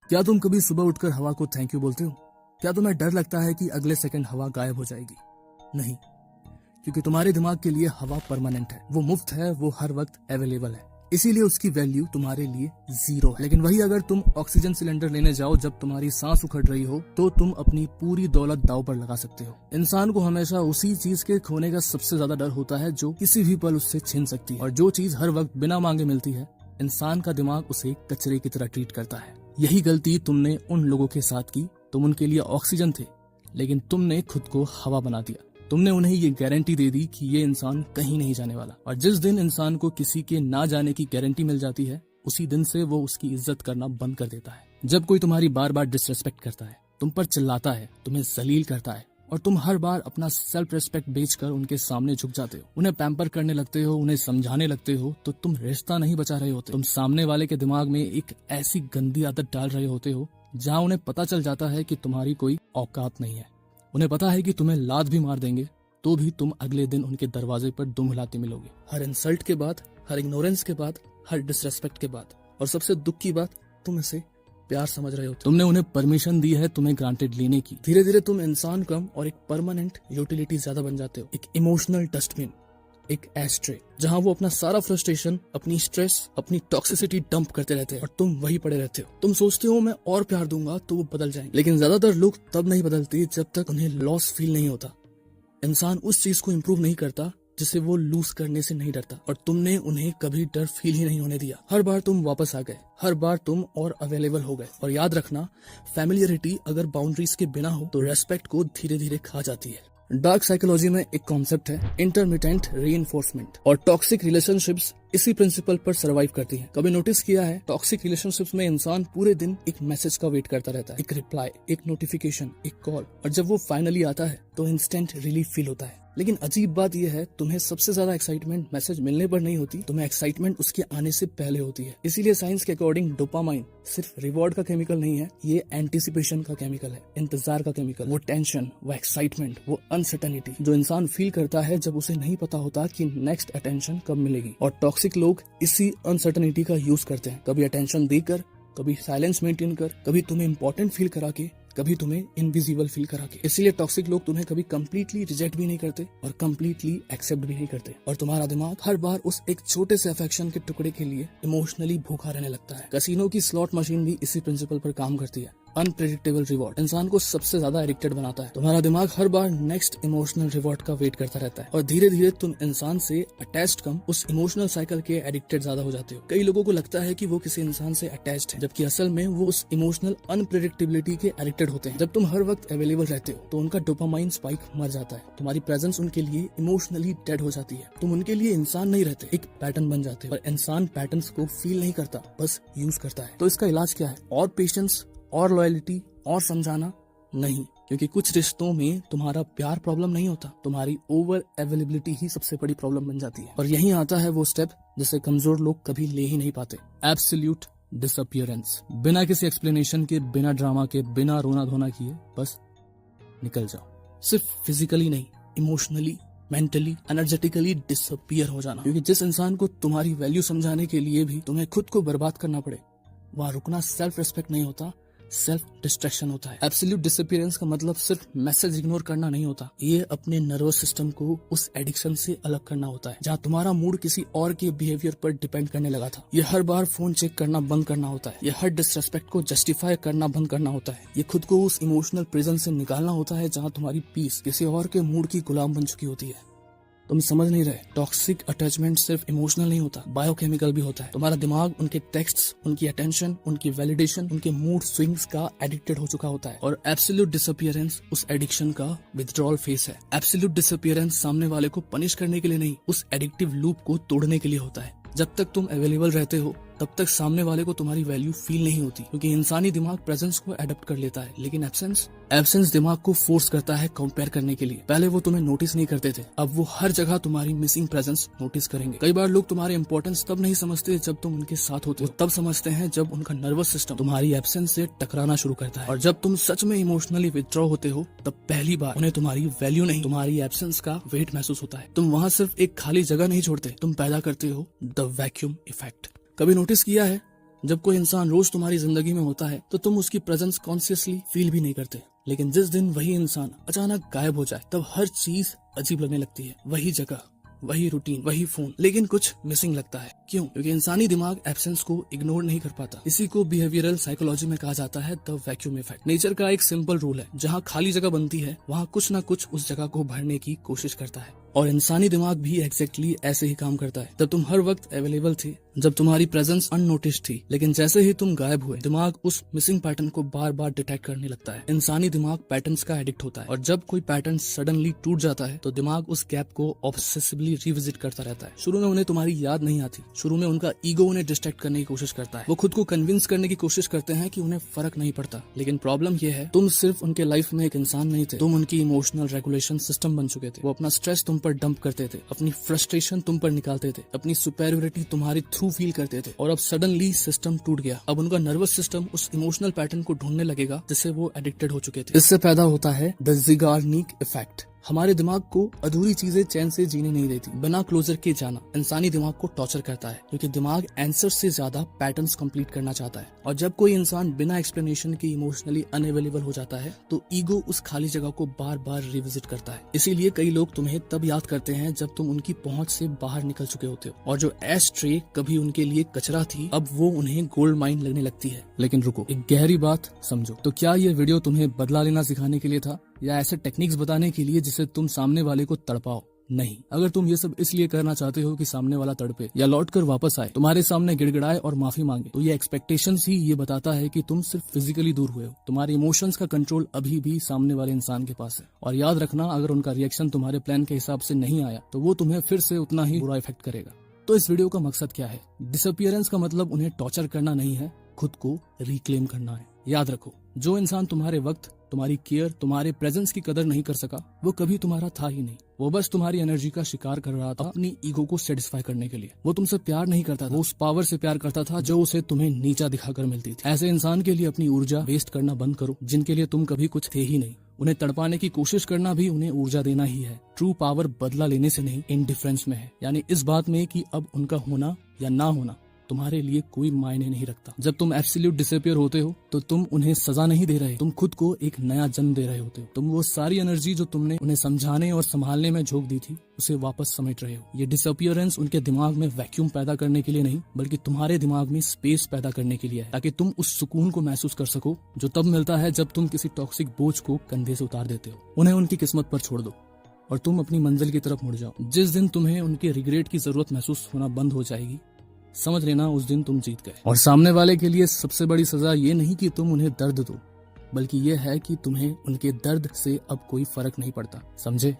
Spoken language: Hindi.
क्या तुम कभी सुबह उठकर हवा को थैंक यू बोलते हो? क्या तुम्हें डर लगता है कि अगले सेकंड हवा गायब हो जाएगी? नहीं, क्योंकि तुम्हारे दिमाग के लिए हवा परमानेंट है, वो मुफ्त है, वो हर वक्त अवेलेबल है, इसीलिए उसकी वैल्यू तुम्हारे लिए जीरो है। लेकिन वही अगर तुम ऑक्सीजन सिलेंडर लेने जाओ जब तुम्हारी सांस उखड़ रही हो, तो तुम अपनी पूरी दौलत दांव पर लगा सकते हो। इंसान को हमेशा उसी चीज के खोने का सबसे ज्यादा डर होता है जो किसी भी पल उससे छिन सकती है, और जो चीज हर वक्त बिना मांगे मिलती है, इंसान का दिमाग उसे कचरे की तरह ट्रीट करता है। यही गलती तुमने उन लोगों के साथ की। तुम उनके लिए ऑक्सीजन थे, लेकिन तुमने खुद को हवा बना दिया। तुमने उन्हें ये गारंटी दे दी कि ये इंसान कहीं नहीं जाने वाला, और जिस दिन इंसान को किसी के ना जाने की गारंटी मिल जाती है, उसी दिन से वो उसकी इज्जत करना बंद कर देता है। जब कोई तुम्हारी बार बार डिसरेस्पेक्ट करता है, तुम पर चिल्लाता है, तुम्हें जलील करता है, और तुम हर बार अपना सेल्फ रेस्पेक्ट बेचकर उनके सामने झुक जाते हो, उन्हें पैम्पर करने लगते हो, उन्हें समझाने लगते हो, तो तुम रिश्ता नहीं बचा रहे होते। तुम सामने वाले के दिमाग में एक ऐसी गंदी आदत डाल रहे होते हो जहाँ उन्हें पता चल जाता है कि तुम्हारी कोई औकात नहीं है। उन्हें पता है कि तुम्हें लात भी मार देंगे तो भी तुम अगले दिन उनके दरवाजे पर दुम हिलाते मिलोगे। हर इंसल्ट के बाद, हर इग्नोरेंस के बाद, हर डिसरेस्पेक्ट के बाद, और सबसे दुख की बात, तुम इसे प्यार समझ रहे हो। तुमने उन्हें परमिशन दी है तुम्हें ग्रांटेड लेने की। धीरे धीरे तुम इंसान कम और एक परमानेंट यूटिलिटी ज्यादा बन जाते हो, एक इमोशनल डस्टबिन, एक एस्ट्रे, जहां वो अपना सारा फ्रस्ट्रेशन, अपनी स्ट्रेस, अपनी टॉक्सिसिटी डंप करते रहते हैं, और तुम वही पड़े रहते हो। तुम सोचते हो मैं और प्यार दूंगा तो वो बदल जाएंगे, लेकिन ज्यादातर लोग तब नहीं बदलते जब तक उन्हें लॉस फील नहीं होता। इंसान उस चीज को इम्प्रूव नहीं करता जिसे वो लूज करने से नहीं डरता, और तुमने उन्हें कभी डर फील ही नहीं होने दिया। हर बार तुम वापस आ गए, हर बार तुम और अवेलेबल हो गए। और याद रखना, फैमिलियरिटी अगर बाउंड्रीज के बिना हो तो रेस्पेक्ट को धीरे धीरे खा जाती है। डार्क साइकोलॉजी में एक कॉन्सेप्ट है इंटरमिटेंट रीइंफोर्समेंट, और टॉक्सिक रिलेशनशिप्स इसी प्रिंसिपल पर सर्वाइव करती हैं। कभी नोटिस किया है, टॉक्सिक रिलेशनशिप्स में इंसान पूरे दिन एक मैसेज का वेट करता रहता है, एक रिप्लाई, एक नोटिफिकेशन, एक कॉल, और जब वो फाइनली आता है तो इंस्टेंट रिलीफ फील होता है। लेकिन अजीब बात यह है, तुम्हें सबसे ज्यादा एक्साइटमेंट मैसेज मिलने पर नहीं होती, तुम्हें एक्साइटमेंट उसके आने से पहले होती है। इसीलिए साइंस के अकॉर्डिंग डोपामाइन सिर्फ रिवॉर्ड का केमिकल नहीं है, ये एंटिसिपेशन का केमिकल है, इंतजार का केमिकल। वो टेंशन, वो एक्साइटमेंट, वो अनसर्टेनिटी जो इंसान फील करता है जब उसे नहीं पता होता कि नेक्स्ट अटेंशन कब मिलेगी। और टॉक्सिक लोग इसी अनसर्टेनिटी का यूज करते हैं, कभी अटेंशन देकर, कभी साइलेंस मेंटेन कर, कभी तुम्हें इंपॉर्टेंट फील करा के, कभी तुम्हें इनविजिबल फील करा के। इसीलिए टॉक्सिक लोग तुम्हें कभी कंप्लीटली रिजेक्ट भी नहीं करते और कंप्लीटली एक्सेप्ट भी नहीं करते, और तुम्हारा दिमाग हर बार उस एक छोटे से अफेक्शन के टुकड़े के लिए इमोशनली भूखा रहने लगता है। कैसीनो की स्लॉट मशीन भी इसी प्रिंसिपल पर काम करती है। अनप्रेडिक्टेबल रिवॉर्ड इंसान को सबसे ज्यादा एडिक्टेड बनाता है। तुम्हारा दिमाग हर बार नेक्स्ट इमोशनल रिवॉर्ड का वेट करता रहता है, और धीरे धीरे तुम इंसान से अटैच्ड कम, उस इमोशनल साइकिल के एडिक्टेड ज्यादा हो जाते हो। कई लोगों को लगता है कि वो किसी इंसान से अटैच्ड है, जबकि असल में वो उस इमोशनल अनप्रेडिक्टेबिलिटी के एडिक्टेड होते हैं। जब तुम हर वक्त अवेलेबल रहते हो तो उनका डोपामाइन स्पाइक मर जाता है, तुम्हारी प्रेजेंस उनके लिए इमोशनली डेड हो जाती है। तुम उनके लिए इंसान नहीं रहते, एक पैटर्न बन जाते हो, और इंसान पैटर्न्स को फील नहीं करता, बस यूज करता है। तो इसका इलाज क्या है? और पेशेंस, और लॉयल्टी, और समझाना नहीं, क्योंकि कुछ रिश्तों में तुम्हारा प्यार प्रॉब्लम नहीं होता, तुम्हारी ओवर अवेलेबिलिटी ही सबसे बड़ी प्रॉब्लम बन जाती है। और यही आता है वो स्टेप जिसे कमजोर लोग कभी ले ही नहीं पाते, एब्सोल्यूट डिसअपियरेंस। बिना किसी एक्सप्लेनेशन के, बिना ड्रामा के, बिना रोना धोना किए बस निकल जाओ। सिर्फ फिजिकली नहीं, इमोशनली, मेंटली, एनर्जेटिकली डिसअपियर हो जाना। क्योंकि जिस इंसान को तुम्हारी वैल्यू समझाने के लिए भी तुम्हें खुद को बर्बाद करना पड़े, वहां रुकना सेल्फ रिस्पेक्ट नहीं होता, सेल्फ डिस्ट्रैक्शन होता है। एब्सोल्यूट डिसअपियरेंस का मतलब सिर्फ मैसेज इग्नोर करना नहीं होता, ये अपने नर्वस सिस्टम को उस एडिक्शन से अलग करना होता है जहाँ तुम्हारा मूड किसी और के बिहेवियर पर डिपेंड करने लगा था। ये हर बार फोन चेक करना बंद करना होता है, ये हर डिसरेस्पेक्ट को जस्टिफाई करना बंद करना होता है, ये खुद को उस इमोशनल प्रिजन से निकालना होता है जहाँ तुम्हारी पीस किसी और के मूड की गुलाम बन चुकी होती है। तुम समझ नहीं रहे, टॉक्सिक अटैचमेंट सिर्फ इमोशनल नहीं होता, बायोकेमिकल भी होता है। तुम्हारा दिमाग उनके टेक्स्ट्स, उनकी अटेंशन, उनकी वैलिडेशन, उनके मूड स्विंग्स का एडिक्टेड हो चुका होता है। और एब्सोल्यूट डिसअपियरेंस उस एडिक्शन का विथड्रॉल फेस है। एब्सोल्यूट डिसअपियरेंस सामने वाले को पनिश करने के लिए नहीं, उस एडिक्टिव लूप को तोड़ने के लिए होता है। जब तक तुम अवेलेबल रहते हो तब तक सामने वाले को तुम्हारी वैल्यू फील नहीं होती, क्योंकि इंसानी दिमाग प्रेजेंस को अडॉप्ट कर लेता है, लेकिन एब्सेंस दिमाग को फोर्स करता है कंपेयर करने के लिए। पहले वो तुम्हें नोटिस नहीं करते थे, अब वो हर जगह तुम्हारी मिसिंग प्रेजेंस नोटिस करेंगे। कई बार लोग तुम्हारे इंपॉर्टेंस तब नहीं समझते जब तुम उनके साथ होते हो, तब समझते हैं जब उनका नर्वस सिस्टम तुम्हारी एब्सेंस से टकराना शुरू करता है। और जब तुम सच में इमोशनली विथड्रॉ होते हो तब पहली बार उन्हें तुम्हारी वैल्यू नहीं, तुम्हारी एब्सेंस का वेट महसूस होता है। तुम वहाँ सिर्फ एक खाली जगह नहीं छोड़ते, तुम पैदा करते हो द वैक्यूम इफेक्ट। कभी नोटिस किया है, जब कोई इंसान रोज तुम्हारी जिंदगी में होता है तो तुम उसकी प्रेजेंस कॉन्शियसली फील भी नहीं करते, लेकिन जिस दिन वही इंसान अचानक गायब हो जाए तब हर चीज अजीब लगने लगती है। वही जगह, वही रूटीन, वही फोन, लेकिन कुछ मिसिंग लगता है। क्यों? क्योंकि इंसानी दिमाग एब्सेंस को इग्नोर नहीं कर पाता। इसी को बिहेवियरल साइकोलॉजी में कहा जाता है द वैक्यूम इफेक्ट। नेचर का एक सिंपल रूल है, जहाँ खाली जगह बनती है वहाँ कुछ ना कुछ उस जगह को भरने की कोशिश करता है, और इंसानी दिमाग भी एग्जैक्टली ऐसे ही काम करता है। जब तुम हर वक्त अवेलेबल थे, जब तुम्हारी प्रेजेंस अननोटिस्ड थी, लेकिन जैसे ही तुम गायब हुए दिमाग उस मिसिंग पैटर्न को बार बार डिटेक्ट करने लगता है। इंसानी दिमाग पैटर्न्स का एडिक्ट होता है, और जब कोई पैटर्न सडनली टूट जाता है तो दिमाग उस गैप को ऑब्सेसिवली रिविजिट करता रहता है। शुरू में उन्हें तुम्हारी याद नहीं आती, शुरू में उनका ईगो उन्हें डिस्ट्रैक्ट करने की कोशिश करता है। वो खुद को कन्विंस करने की कोशिश करते हैं कि उन्हें फर्क नहीं पड़ता, लेकिन प्रॉब्लम ये है तुम सिर्फ उनके लाइफ में एक इंसान नहीं थे, तुम उनकी इमोशनल रेगुलेशन सिस्टम बन चुके थे। वो अपना स्ट्रेस तुम पर डंप करते थे, अपनी फ्रस्ट्रेशन तुम पर निकालते थे, अपनी सुपेरियोरिटी तुम्हारे थ्रू फील करते थे, और अब सडनली सिस्टम टूट गया। अब उनका नर्वस सिस्टम उस इमोशनल पैटर्न को ढूंढने लगेगा जिससे वो एडिक्टेड हो चुके थे। इससे पैदा होता है द ज़िगार्निक इफेक्ट। हमारे दिमाग को अधूरी चीजें चैन से जीने नहीं देती। बिना क्लोजर के जाना इंसानी दिमाग को टॉर्चर करता है, क्योंकि दिमाग आंसर से ज्यादा पैटर्न्स कंप्लीट करना चाहता है। और जब कोई इंसान बिना एक्सप्लेनेशन के इमोशनली अनअवेलेबल हो जाता है तो ईगो उस खाली जगह को बार बार रिविजिट करता है। इसीलिए कई लोग तुम्हें तब याद करते हैं जब तुम उनकी पहुंच से बाहर निकल चुके होते हो, और जो एश ट्रे कभी उनके लिए कचरा थी अब वो उन्हें गोल्ड माइन लगने लगती है। लेकिन रुको, एक गहरी बात समझो। तो क्या ये वीडियो तुम्हें बदला लेना सिखाने के लिए था, या ऐसे टेक्निक्स बताने के लिए जिससे तुम सामने वाले को तड़पाओ? नहीं। अगर तुम ये सब इसलिए करना चाहते हो कि सामने वाला तड़पे या लौट कर वापस आए, तुम्हारे सामने गिड़गिड़ाए और माफी मांगे, तो ये एक्सपेक्टेशंस ही ये बताता है कि तुम सिर्फ फिजिकली दूर हुए हो। तुम्हारे इमोशंस का कंट्रोल अभी भी सामने वाले इंसान के पास है। और याद रखना, अगर उनका रिएक्शन तुम्हारे प्लान के हिसाब से नहीं आया तो वो तुम्हें फिर से उतना ही बुरा इफेक्ट करेगा। तो इस वीडियो का मकसद क्या है? डिसअपियरेंस का मतलब उन्हें टॉर्चर करना नहीं है, खुद को रिक्लेम करना है। याद रखो, जो इंसान तुम्हारे वक्त, तुम्हारी केयर, तुम्हारे प्रेजेंस की कदर नहीं कर सका, वो कभी तुम्हारा था ही नहीं। वो बस तुम्हारी एनर्जी का शिकार कर रहा था अपनी ईगो को सेटिस्फाई करने के लिए। वो तुमसे प्यार नहीं करता था, वो उस पावर से प्यार करता था जो उसे तुम्हें नीचा दिखाकर मिलती थी। ऐसे इंसान के लिए अपनी ऊर्जा वेस्ट करना बंद करो, जिनके लिए तुम कभी कुछ थे ही नहीं। उन्हें तड़पाने की कोशिश करना भी उन्हें ऊर्जा देना ही है। ट्रू पावर बदला लेने से नहीं, इंडिफरेंस में है, यानी इस बात में कि अब उनका होना या ना होना तुम्हारे लिए कोई मायने नहीं रखता। जब तुम एब्सोल्यूट डिसअपियर होते हो तो तुम उन्हें सजा नहीं दे रहे, तुम खुद को एक नया जन्म दे रहे होते हो। तुम वो सारी एनर्जी जो तुमने उन्हें समझाने और संभालने में झोंक दी थी, उसे वापस समेट रहे हो। ये डिसअपियरेंस उनके दिमाग में वैक्यूम पैदा करने के लिए नहीं, बल्कि तुम्हारे दिमाग में स्पेस पैदा करने के लिए है, ताकि तुम उस सुकून को महसूस कर सको जो तब मिलता है जब तुम किसी टॉक्सिक बोझ को कंधे से उतार देते हो। उन्हें उनकी किस्मत पर छोड़ दो और तुम अपनी मंजिल की तरफ मुड़ जाओ। जिस दिन तुम्हें उनके रिग्रेट की जरूरत महसूस होना बंद हो जाएगी, समझ लेना उस दिन तुम जीत गए। और सामने वाले के लिए सबसे बड़ी सजा ये नहीं कि तुम उन्हें दर्द दो, बल्कि ये है कि तुम्हें उनके दर्द से अब कोई फर्क नहीं पड़ता। समझे?